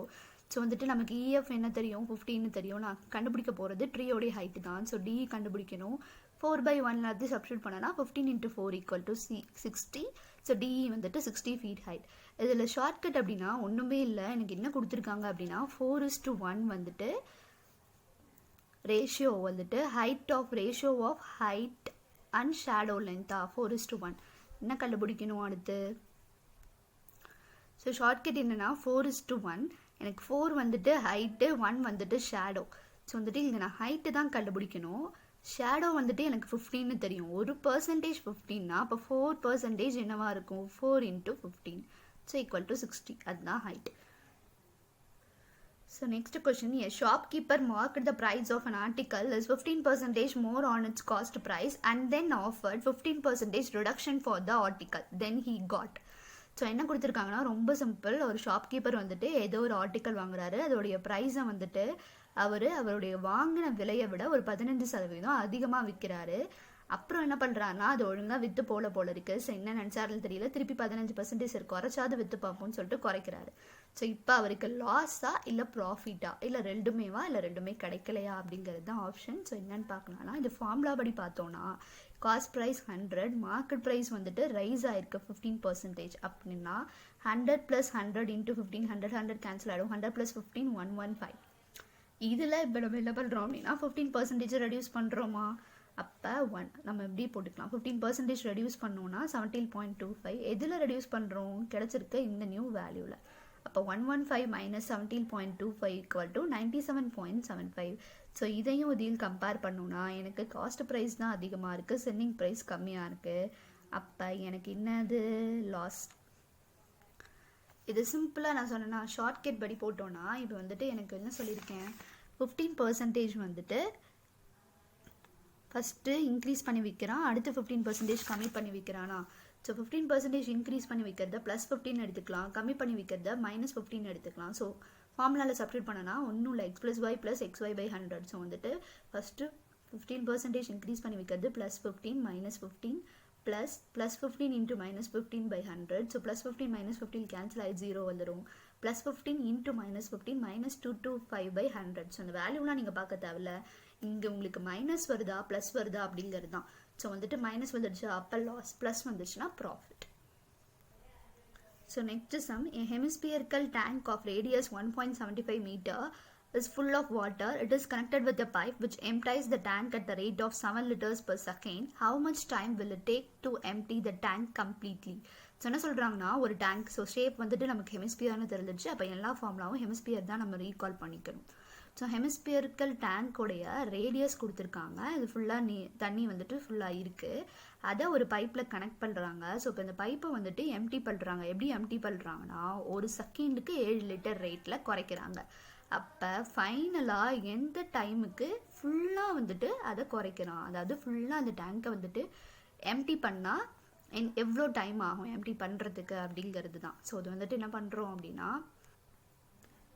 ஸோ வந்துட்டு நமக்கு இஎஃப் என்ன தெரியும், 15 தெரியும். நான் கண்டுபிடிக்க போகிறது ட்ரீயோடைய ஹைட்டு தான். ஸோ டிஇ கண்டுபிடிக்கணும். 4/1 அது சப்ஸ்டியூட் பண்ணனா 15 × 4 ஈக்குவல் டு 60. ஸோ டிஇ வந்துட்டு 60 ஃபீட் ஹைட். இதில் ஷார்ட்கட் அப்படின்னா ஒன்றுமே இல்லை, எனக்கு என்ன கொடுத்துருக்காங்க அப்படின்னா 4:1 வந்துட்டு ரேஷியோ வந்துட்டு ratio of height and shadow லென்த்தா 4:1 என்ன கண்டுபிடிக்கணும் அடுத்து. ஸோ ஷார்ட்கட் என்னென்னா 4:1, எனக்கு 4 வந்துட்டு ஹைட்டு, 1 வந்துட்டு ஷேடோ. ஸோ வந்துட்டு இங்கே நான் ஹைட்டு தான் கண்டுபிடிக்கணும், ஷேடோ வந்துட்டு எனக்கு 15 தெரியும். 1% 15னா அப்போ 4% என்னவா இருக்கும், 4 × 15. ஸோ ஈக்குவல் டு 60, அதுதான் height. So next question, a shopkeeper marked the price of an article is 15% more on its cost price and then offered 15% reduction for the article. Then he got. So என்ன கொடுத்துருக்காங்கன்னா ரொம்ப simple. ஒரு shopkeeper வந்துட்டு ஏதோ ஒரு article வாங்குறாரு, அதோடைய ப்ரைஸை வந்துட்டு அவருடைய வாங்கின விலையை விட ஒரு 15% அதிகமாக விற்கிறாரு. அப்புறம் என்ன பண்ணுறாருன்னா அது ஒழுங்காக விற்று போல இருக்குது. ஸோ என்ன நினச்சாருன்னு தெரியல, திருப்பி 15% குறைச்சாது விற்று பார்ப்போம்னு சொல்லிட்டு குறைக்கிறாரு. ஸோ இப்போ அவருக்கு லாஸா இல்லை ப்ராஃபிட்டா இல்லை ரெண்டுமேவா இல்லை ரெண்டுமே கிடைக்கலையா அப்படிங்கிறது தான் ஆப்ஷன். ஸோ என்னன்னு பார்க்கலாம்னா இது ஃபார்முலா படி பார்த்தோன்னா காஸ்ட் ப்ரைஸ் 100, மார்க்கெட் ப்ரைஸ் வந்துட்டு ரைஸ் ஆயிருக்கு 15%. அப்படின்னா 100 + 100 × 15, 100 கேன்சல் ஆகிடும், 100 + 15 115. இதில் இப்போ நம்ம என்ன பண்ணுறோம் அப்படின்னா 15% ரெடியூஸ் பண்ணுறோமா, அப்போ 1 நம்ம எப்படி போட்டுக்கலாம். 15% ரெடியூஸ் பண்ணோன்னா 17.25. எதில் ரெடியூஸ் பண்ணுறோம், கிடச்சிருக்க இந்த நியூ வேல்யூவில். அப்போ 115 - 17.25 ஈக்குவல் டு 97.75. ஸோ இதையும் இதையும் கம்பேர் பண்ணோன்னா எனக்கு காஸ்ட் ப்ரைஸ் தான் அதிகமாக இருக்குது, செல்லிங் ப்ரைஸ் கம்மியாக இருக்குது. அப்போ எனக்கு என்னது லாஸ். இது சிம்பிளாக நான் சொன்னேன்னா ஷார்ட்கட் படி போட்டோன்னா இப்போ வந்துட்டு எனக்கு என்ன சொல்லியிருக்கேன், 15% வந்துட்டு ஃபஸ்ட்டு இன்க்ரீஸ் பண்ணி விற்கிறான், அடுத்து 15% கம்மி பண்ணி விற்கிறானா. ஸோ 15% இன்க்ரீஸ் பண்ணி விற்கிறத +15 எடுத்துக்கலாம், கம்மி பண்ணி விற்கிறத -15 எடுத்துக்கலாம். ஸோ ஃபார்முலாவில் சப்ஸ்டியூட் பண்ணனா ஒன்றும் இல்லை, x + y + xy/100. ஸோ வந்துட்டு ஃபஸ்ட்டு 15% இன்க்ரீஸ் பண்ணி விற்கிறது +15 -15 +15 × -15/100. ஸோ +15 - 15 கேன்சல் ஆகி 0 வந்துடும். +15 × -15 -225/100. ஸோ அந்த வேல்யூலாம் நீங்கள் பார்க்க தேவையில்ல, இங்கே உங்களுக்கு மைனஸ் வருதா ப்ளஸ் வருதா அப்படிங்கிறது தான். ஸோ வந்துட்டு மைனஸ் வந்துடுச்சு அப்போ லாஸ், ப்ளஸ் வந்துடுச்சுன்னா profit. So next some, a hemispherical tank of radius 1.75 meter is full of water. It is connected with a pipe which empties the tank at the rate of 7 liters per second. How much time will it take to empty the tank completely? So என்ன சொல்கிறாங்கன்னா ஒரு tank, so shape வந்துட்டு நமக்கு ஹெமிஸ்பியர்னு தெரிஞ்சிச்சு. அப்போ எல்லா ஃபார்முலாவும் hemisphere தான் நம்ம ரீகால் பண்ணிக்கணும். ஸோ ஹெமிஸ்பியரிக்கல் டேங்க்கோடைய ரேடியஸ் கொடுத்துருக்காங்க, இது ஃபுல்லாக தண்ணி வந்துட்டு ஃபுல்லாக இருக்குது, அதை ஒரு பைப்பில் கனெக்ட் பண்ணுறாங்க. ஸோ இப்போ இந்த பைப்பை வந்துட்டு எம்டி பண்ணுறாங்க. எப்படி எம்டி பண்ணுறாங்கன்னா ஒரு செகண்டுக்கு 7 லிட்டர் ரேட்டில் குறைக்கிறாங்க. அப்போ ஃபைனலாக எந்த டைமுக்கு ஃபுல்லாக வந்துட்டு அதை குறைக்கிறான், அதாவது ஃபுல்லாக அந்த டேங்கை வந்துட்டு எம்டி பண்ணால் எவ்வளோ டைம் ஆகும் எம்டி பண்ணுறதுக்கு அப்படிங்கிறது தான். ஸோ அது வந்துட்டு என்ன பண்ணுறோம் அப்படின்னா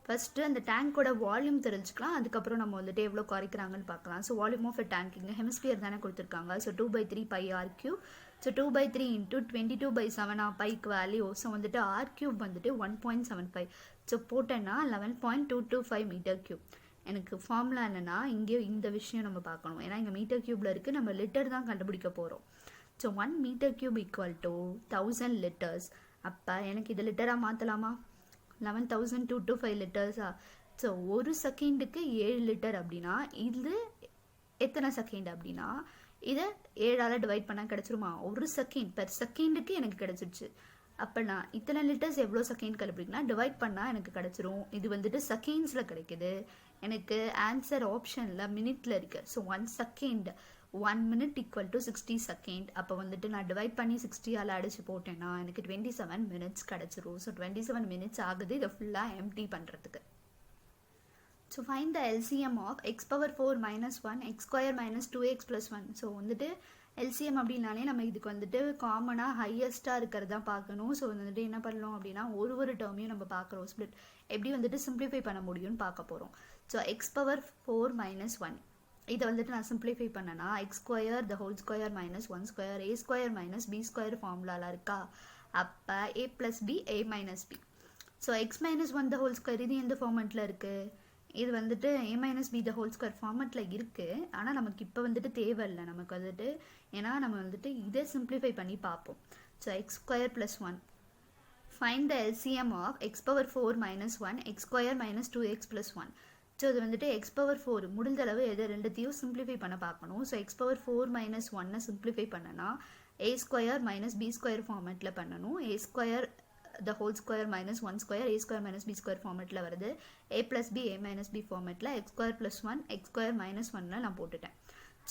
ஃபஸ்ட்டு அந்த டேங்கோட வால்யூம் தெரிஞ்சுக்கலாம், அதுக்கப்புறம் நம்ம வந்துட்டு எவ்வளோ குறைக்கிறாங்கன்னு பார்க்கலாம். So volume of a tank இங்கே ஹெமிஸ்பியர் தானே கொடுத்துருக்காங்க. So 2/3 πr3. ஸோ 2/3 × 22/7 பைக்கு வேல்யூ. ஸோ வந்துட்டு r³ வந்துட்டு 1.75. ஸோ போட்டேன்னா 11.225 m3. எனக்கு ஃபார்முலா என்னென்னா இங்கே இந்த விஷயம் நம்ம பார்க்கணும். ஏன்னா இங்கே மீட்டர் க்யூப்பில் இருக்குது, நம்ம லிட்டர் தான் கண்டுபிடிக்க போகிறோம். So 1 metre cube equal to 1000 litres. அப்போ எனக்கு இது லிட்டராக மாற்றலாமா? 11,225 லிட்டர்ஸா? ஸோ ஒரு செகண்டுக்கு 7 லிட்டர் அப்படின்னா இது எத்தனை செகண்ட் அப்படின்னா இதை 7ஆல் டிவைட் பண்ணால் கிடச்சிருமா? ஒரு செகண்ட் பெர் செகண்டுக்கு எனக்கு கிடச்சிருச்சு. அப்போ நான் இத்தனை லிட்டர்ஸ் எவ்வளோ செகண்ட் கண்டுபிடிக்கனா டிவைட் பண்ணால் எனக்கு கிடச்சிரும். இது வந்துட்டு செகண்ட்ஸில் கிடைக்குது. எனக்கு ஆன்சர் ஆப்ஷனில் மினிட்ல இருக்குது. So 1 second 1 minute equal to 60 second. அப்போ வந்துட்டு நான் டிவைட் பண்ணி 60ஆல் அடிச்சு போட்டேன்னா எனக்கு 27 மினிட்ஸ் கிடச்சிரும். ஸோ 27 மினிட்ஸ் ஆகுது இதை ஃபுல்லாக எம்டி பண்ணுறதுக்கு. So find the LCM of x power 4 minus 1 x square minus 2x plus 1. So வந்துட்டு எல்சிஎம் அப்படின்னாலே நம்ம இதுக்கு வந்துட்டு காமனாக ஹையஸ்ட்டாக இருக்கிறது தான் பார்க்கணும். ஸோ வந்துட்டு என்ன பண்ணலாம் அப்படின்னா ஒரு டேர்மையும் நம்ம பார்க்குறோம் ஸ்ப்ளிட் எப்படி வந்துட்டு சிம்பிளிஃபை பண்ண முடியும்னு பார்க்க போகிறோம். ஸோ எக்ஸ் பவர் 4 மைனஸ் 1 இதை வந்துட்டு நான் சிம்பிளிஃபை பண்ணேன்னா x square the whole square minus 1 square A square minus B square ஃபார்முலாலாம் இருக்கா? அப்போ A plus B A minus B. So x minus 1 the whole square இது எந்த ஃபார்மெட்டில் இருக்குது? இது வந்துட்டு A minus B the whole square ஃபார்மெட்டில் இருக்குது. ஆனால் நமக்கு இப்போ வந்துட்டு தேவையில்லை நமக்கு வந்துட்டு, ஏன்னா நம்ம வந்துட்டு இதை சிம்பிளிஃபை பண்ணி பார்ப்போம். So x square plus 1 find the LCM of x power 4 minus 1 x square minus 2x plus 1. So இது வந்துட்டு எக்ஸ் பவர் 4 முடிஞ்ச அளவு எது ரெண்டுத்தையும் சிம்பிளிஃபை பண்ண பார்க்கணும். So X power 4 minus 1 simplify பண்ணனா ஏ ஸ்கொயர் மைனஸ் பி ஸ்கொயர் ஃபார்மெட்டில் பண்ணணும். ஏ square the whole square minus 1 square a square minus b square ஃபார்மெட்டில் வருது. a plus b a minus b ஃபார்மெட்டில் x square plus 1 x square minus 1 நான் போட்டுட்டேன்.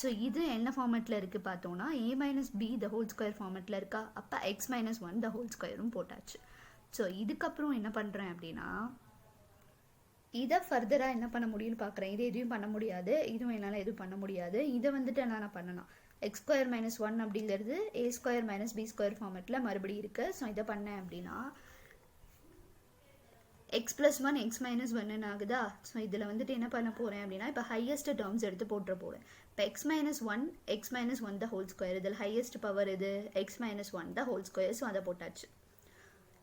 So இது என்ன ஃபார்மெட்டில் இருக்குது பார்த்தோன்னா a minus b the whole square ஃபார்மெட்டில் இருக்கா? அப்போ x minus 1 the whole squareும் போட்டாச்சு. ஸோ இதுக்கப்புறம் என்ன பண்ணுறேன் அப்படின்னா இதை ஃபர்தராக என்ன பண்ண முடியும்னு பார்க்குறேன். இது எதுவும் பண்ண முடியாது, இதுவும் என்னால் எதுவும் பண்ண முடியாது. இதை வந்துட்டு என்ன பண்ணலாம்? எக்ஸ் ஸ்கொயர் மைனஸ் 1 அப்படிங்கிறது ஏ ஸ்கொயர் மைனஸ் பி ஸ்கொயர் ஃபார்மெட்டில் மறுபடியும் இருக்குது. ஸோ இதை பண்ணேன் அப்படின்னா எக்ஸ் ப்ளஸ் 1 எக்ஸ் மைனஸ் 1 ஆகுதா? ஸோ இதில் வந்துட்டு என்ன பண்ண போகிறேன் அப்படின்னா இப்போ ஹையஸ்ட் டேர்ம்ஸ் எடுத்து போட்டுற போகிறேன். இப்போ X minus 1 the whole square, இதில் ஹையஸ்ட் பவர் இது X minus 1 the whole square. So அதை போட்டாச்சு.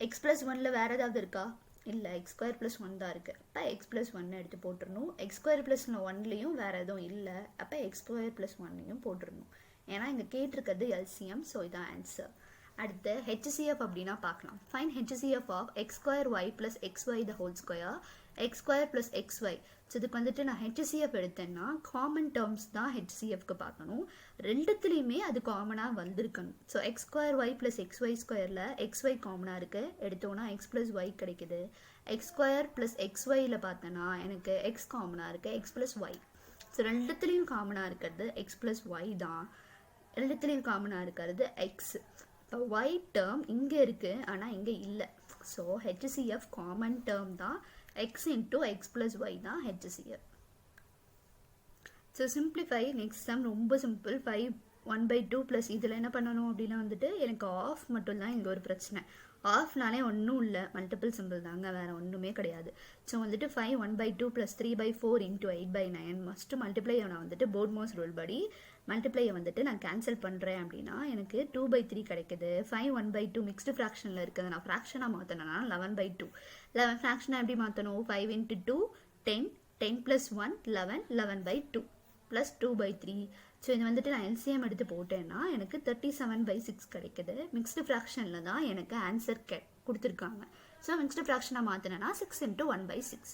எக்ஸ் ப்ளஸ் 1ல் வேறு ஏதாவது இருக்கா? இல்லை, எக்ஸ் ஸ்கொயர் ப்ளஸ் 1 தான் இருக்குது. அப்போ எக்ஸ் ப்ளஸ் 1 எடுத்து போட்டுடணும். எக்ஸ் ஸ்கொயர் ப்ளஸ் 1லேயும் வேறு எதுவும் இல்லை. அப்போ எக்ஸ் ஸ்கொயர் ப்ளஸ் 1லையும் போட்டுடணும். ஏன்னா இங்கே கேட்டிருக்கிறது எல்சிஎம். ஸோ இதான் ஆன்சர். அடுத்து ஹெச்சிஎஃப் அப்படின்னா பார்க்கலாம். Fine HCF of x square y plus x y the whole square x square plus x y. So இதுக்கு வந்துட்டு நான் ஹெச்சிஎஃப் எடுத்தேன்னா காமன் டேர்ம்ஸ் தான் ஹெச்சிஎஃப்க்கு பார்க்கணும். ரெண்டுத்துலேயுமே அது காமனாக வந்திருக்கணும். So x square y plus x y ஸ்கொயரில் எக்ஸ் ஒய் காமனாக இருக்குது, எடுத்தோன்னா எக்ஸ் ப்ளஸ் ஒய் கிடைக்குது. எக்ஸ் ஸ்கொயர் ப்ளஸ் எக்ஸ் ஒயில் பார்த்தோன்னா எனக்கு எக்ஸ் காமனாக இருக்குது, எக்ஸ் ப்ளஸ் ஒய். ஸோ ரெண்டுத்துலேயும் காமனாக இருக்கிறது எக்ஸ் ப்ளஸ் ஒய் தான், ரெண்டுத்துலேயும் காமனாக இருக்கிறது எக்ஸ். இப்போ ஒய் டேர்ம் இங்கே இருக்குது ஆனால் இங்கே இல்லை. ஸோ ஹெச்சிஎஃப் காமன் டேர்ம் தான் x into x plus y தான் HCF. So simplify next sum ரொம்ப சிம்பிள். 5 1/2 ப்ளஸ் இதில் என்ன பண்ணணும் அப்படின்னா வந்துட்டு எனக்கு ஆஃப் மட்டும்தான் இங்கே ஒரு பிரச்சனை. ஆஃப்னாலே ஒன்றும் இல்லை, மல்டிபிள் சிம்பிள் தாங்க, வேறு ஒன்றுமே கிடையாது. ஸோ வந்துட்டு 5 1/2 ப்ளஸ் 3/4 இன்டூ 8/9 மஸ்ட்டு மல்டிப்ளை. நான் வந்துட்டு போர்ட்மோஸ் ரூல் படி மல்டிப்ளையை வந்துட்டு நான் கேன்சல் பண்ணுறேன் அப்படின்னா எனக்கு 2/3 கிடைக்குது. 5 1/2 மிக்ஸ்டு ஃப்ராக்ஷனில் இருக்குது, நான் ஃப்ராக்ஷனாக மாற்றினேன்னா 11/2. 11 ஃப்ராக்ஷனாக எப்படி மாற்றணும்? 5 × 2 10 10 + 1 11 11/2 ப்ளஸ் 2/3. ஸோ இது வந்துட்டு நான் எல்சிஎம் எடுத்து போட்டேன்னா எனக்கு 37/6 கிடைக்குது. மிக்ஸ்டு ஃப்ராக்ஷனில் தான் எனக்கு ஆன்சர் கொடுத்துருக்காங்க. ஸோ மிக்ஸ்டு ஃப்ராக்ஷனாக மாற்றினேன்னா 6 × 1/6.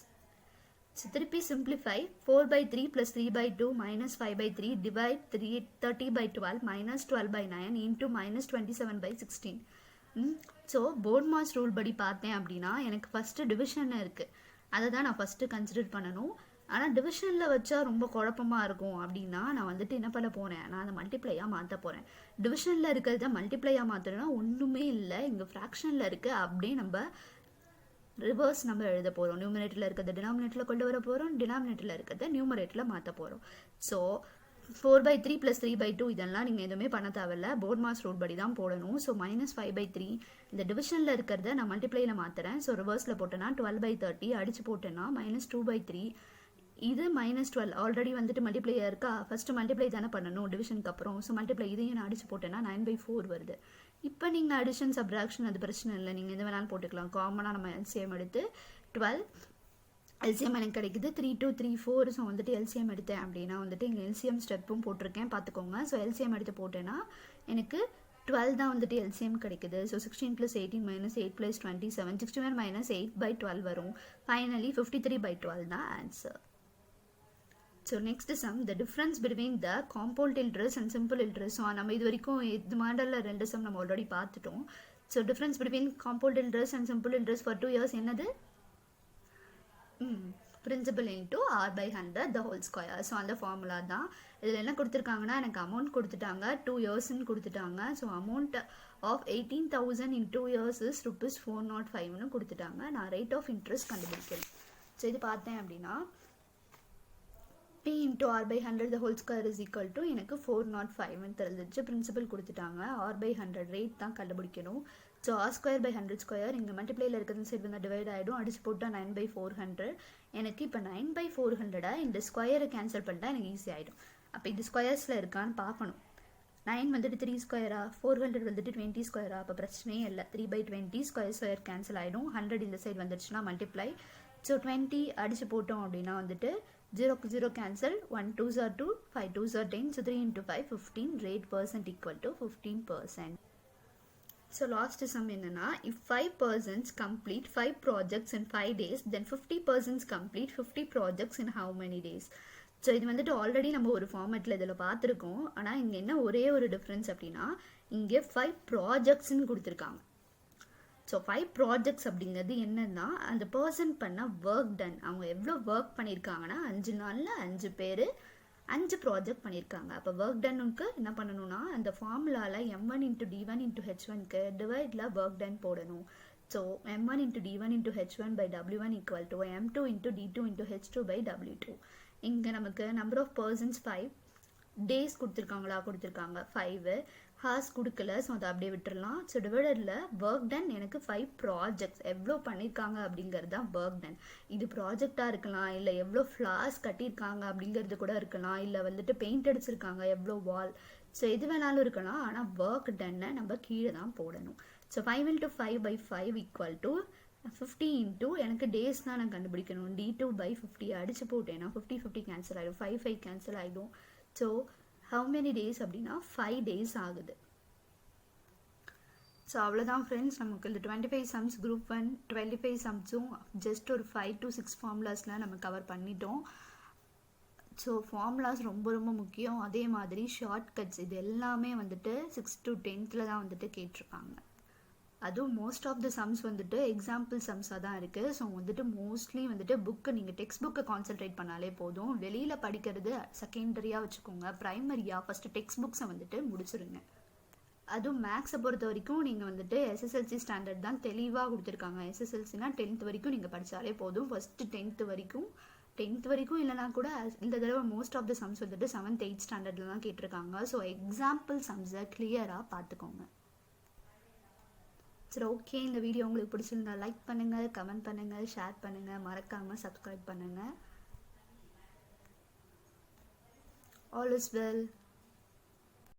ஸோ திருப்பி simplify 4/3 plus 3/2 minus 5/3 divide 30/12 minus 12/9 into minus 27/16. So BODMAS rule படி பார்த்தேன் அப்படின்னா எனக்கு ஃபஸ்ட்டு டிவிஷன் இருக்குது, அதை தான் நான் ஃபஸ்ட்டு கன்சிடர் பண்ணணும். ஆனால் டிவிஷனில் வச்சா ரொம்ப குழப்பமாக இருக்கும் அப்படின்னா நான் வந்துட்டு என்ன பண்ண போகிறேன், நான் அதை மல்டிப்ளையாக மாற்ற போகிறேன். டிவிஷனில் இருக்கிறத மல்டிப்ளையாக மாற்றணும்னா ஒன்றுமே இல்லை, இங்கே ஃப்ராக்ஷனில் இருக்குது, அப்படியே நம்ம ரிவர்ஸ் நம்ம எழுத போகிறோம். நியூமரேட்டரில் இருக்கிறத டினாமினேட்டரில் கொண்டு வர போகிறோம், டினாமினேட்டரில் இருக்கிறத நியூமரேட்டரில் மாற்ற போகிறோம். ஸோ 4/3 ப்ளஸ் 3/2 இதெல்லாம் நீங்கள் எதுவுமே பண்ண தேவையில்ல, போர்ட்மாஸ் ரூல் படி தான் போடணும். ஸோ மைனஸ் 5/3 இந்த டிவிஷனில் இருக்கிறத நான் மல்டிப்ளையில் மாற்றுறேன். ஸோ ரிவர்ஸில் போட்டேன்னா 12/30 அடித்து போட்டேன்னா மைனஸ் 2/3. இது மைனஸ் 12 ஆல்ரெடி வந்துட்டு மல்டிப்ளையாக இருக்கா, ஃபஸ்ட்டு மல்டிப்ளை தானே பண்ணணும் டிவிஷனுக்கு அப்புறம். ஸோ மல்டிப்ளை இதையும் நான் அடிச்சு போட்டேன்னா 9/4 வருது. இப்போ நீங்கள் அடிஷன் சப்ராக்ஷன் அது பிரச்சனை இல்லை, நீங்கள் எது வேணாலும் போட்டுக்கலாம். காமனாக நம்ம எல்சிஎம் எடுத்து 12 எல்சிஎம் எனக்கு கிடைக்குது 3 2 3 4. ஸோ வந்துட்டு எல்சிஎம் எடுத்தேன் அப்படின்னா வந்துட்டு இங்கே எல்சிஎம் ஸ்டெப்பும் போட்டிருக்கேன் பார்த்துக்கோங்க. ஸோ எல்சிஎம் எடுத்து போட்டேன்னா எனக்கு 12 தான் வந்துட்டு எல்சிஎம் கிடைக்குது. ஸோ 16 + 18 - 8 + 27 61 - 8/12 வரும். ஃபைனலி 53/12 தான் answer. So next some, the difference between the compound interest and simple interest. So நம்ம இது வரைக்கும் இது மாடலில் 2 சம் நம்ம ஆல்ரெடி பார்த்துட்டோம். So difference between compound interest and simple interest for 2 years என்னது? Principal into r/100 the whole square. So அந்த formula தான். இதில் என்ன கொடுத்துருக்காங்கன்னா எனக்கு அமௌண்ட் கொடுத்துட்டாங்க 2 yearsன்னு கொடுத்துட்டாங்க. So amount of 18,000 in 2 years is ₹405ன்னு கொடுத்துட்டாங்க. நான் ரேட் ஆஃப் இன்ட்ரெஸ்ட் கண்டுபிடிக்கிறேன். ஸோ இது பார்த்தேன் அப்படின்னா P into r/100 the whole square is equal to எனக்கு 405ன்னு தெரிஞ்சிச்சு. பிரின்சிபல் கொடுத்துட்டாங்க. r/100 ரேட் தான் கண்டுபிடிக்கணும். ஸோ r²/100² இங்கே மல்டிப்ளைல இருக்கிறது சைடு வந்து டிவைட் ஆகிடும். அடிச்சு போட்டால் 9/400. எனக்கு இப்போ 9/400 இந்த ஸ்கொயரை கேன்சல் பண்ணிட்டா எனக்கு ஈஸி ஆகிடும். அப்போ இது ஸ்கொயர்ஸில் இருக்கான்னு பார்க்கணும். 9 வந்துட்டு 3 ஸ்கொயரா, 400 வந்துட்டு 20 ஸ்கொயரா, அப்போ பிரச்சனையே இல்லை. 3/20 ஸ்கொயர் கேன்சல் ஆகிடும். 100 இந்த சைடு வந்துடுச்சுன்னா மல்டிப்ளை. ஸோ 20 அடிச்சு போட்டோம் அப்படின்னா வந்துட்டு 0 0 cancel, 1 2s are 2, 5 2s are 10, so 3 into 5 15, rate percent equal to 15%. So last sum என்னன்னா, if 5 persons complete 5 projects in 5 days, then 50 persons complete 50 projects in how many days? So இது வந்துட்டு already நம்ம ஒரு ஃபார்மேட்டில் இதில் பார்த்துருக்கோம். ஆனால் இங்கே என்ன ஒரே ஒரு டிஃப்ரென்ஸ் அப்படின்னா இங்கே 5 ப்ராஜெக்ட்ஸ்ன்னு கொடுத்துருக்காங்க. ஸோ 5 ப்ராஜெக்ட்ஸ் அப்படிங்கிறது என்னன்னா அந்த பர்சன் பண்ண ஒர்க் டன். அவங்க எவ்வளோ ஒர்க் பண்ணியிருக்காங்கன்னா 5 நாளில் 5 பேர் 5 ப்ராஜெக்ட் பண்ணியிருக்காங்க. அப்போ ஒர்க் டன்னுக்கு என்ன பண்ணணும்னா அந்த ஃபார்முலாவில் m1 × d1 × h1க்கு டிவைடில் ஒர்க் டன் போடணும். So m1 × d1 × h1/w1 = m2 × d2 × h2/w2. இங்கே நமக்கு நம்பர் ஆஃப் பர்சன்ஸ் 5, டேஸ் கொடுத்துருக்காங்க 5, ஹார்ஸ் கொடுக்கல. ஸோ அதை அப்படியே விட்டுடலாம். ஸோ டிவைடரில் ஒர்க் டன் எனக்கு 5 ப்ராஜெக்ட்ஸ் எவ்வளோ பண்ணியிருக்காங்க அப்படிங்கிறது தான் ஒர்க் டன். இது ப்ராஜெக்டாக இருக்கலாம், இல்லை எவ்வளோ ஃப்ளார்ஸ் கட்டியிருக்காங்க அப்படிங்கிறது கூட இருக்கலாம், இல்லை வந்துட்டு பெயிண்ட் அடிச்சிருக்காங்க எவ்வளோ வால். ஸோ எது வேணாலும் இருக்கலாம். ஆனால் ஒர்க் டன்னை நம்ம கீழே தான் போடணும். ஸோ 5 × 5/5 = 50 into எனக்கு டேஸ் தான் நான் கண்டுபிடிக்கணும். d2/50 அடிச்சு போட்டேன்னா 50 50 கேன்சல் ஆகிடும். 5 5 கேன்சல் ஆகிடும். ஸோ how many days அப்படின்னா 5 days ஆகுது. ஸோ அவ்வளோதான் ஃப்ரெண்ட்ஸ். நமக்கு இந்த 25 சம்ஸ் குரூப் 1 25 சம்ஸும் ஜஸ்ட் ஒரு 5 to 6 ஃபார்முலாஸில் நம்ம கவர் பண்ணிட்டோம். ஸோ ஃபார்முலாஸ் ரொம்ப ரொம்ப முக்கியம். அதே மாதிரி ஷார்ட்கட்ஸ் இது எல்லாமே வந்துட்டு 6th to 10th தான் வந்துட்டு கேட்டிருக்காங்க. அதுவும் மோஸ்ட் ஆஃப் த சம்ஸ் வந்துட்டு எக்ஸாம்பிள் சம்ஸாக தான் இருக்குது. ஸோ வந்துட்டு மோஸ்ட்லி வந்துட்டு புக்கு நீங்கள் டெக்ஸ்ட் புக்கை கான்சென்ட்ரேட் பண்ணாலே போதும். வெளியில் படிக்கிறது செகண்டரியாக வச்சுக்கோங்க. ப்ரைமரியாக ஃபஸ்ட்டு டெக்ஸ்ட் புக்ஸை வந்துட்டு முடிச்சிருங்க. அதுவும் மேக்ஸை பொறுத்த வரைக்கும் நீங்கள் வந்துட்டு SSLC ஸ்டாண்டர்ட் தான் தெளிவாக கொடுத்துருக்காங்க. SSLCனா 10th வரைக்கும் நீங்கள் படித்தாலே போதும். ஃபஸ்ட்டு 10th வரைக்கும் இல்லைனா கூட இந்த தடவை மோஸ்ட் ஆஃப் த சம்ஸ் வந்துட்டு 7th 8th ஸ்டாண்டர்டில் தான் கேட்டிருக்காங்க. ஸோ எக்ஸாம்பிள் சம்ஸை கிளியராக பார்த்துக்கோங்க. சரி, ஓகே. இந்த வீடியோ உங்களுக்கு பிடிச்சிருந்தா லைக் பண்ணுங்கள், கமெண்ட் பண்ணுங்கள், ஷேர் பண்ணுங்கள், மறக்காமல் சப்ஸ்கிரைப் பண்ணுங்கள். All is well.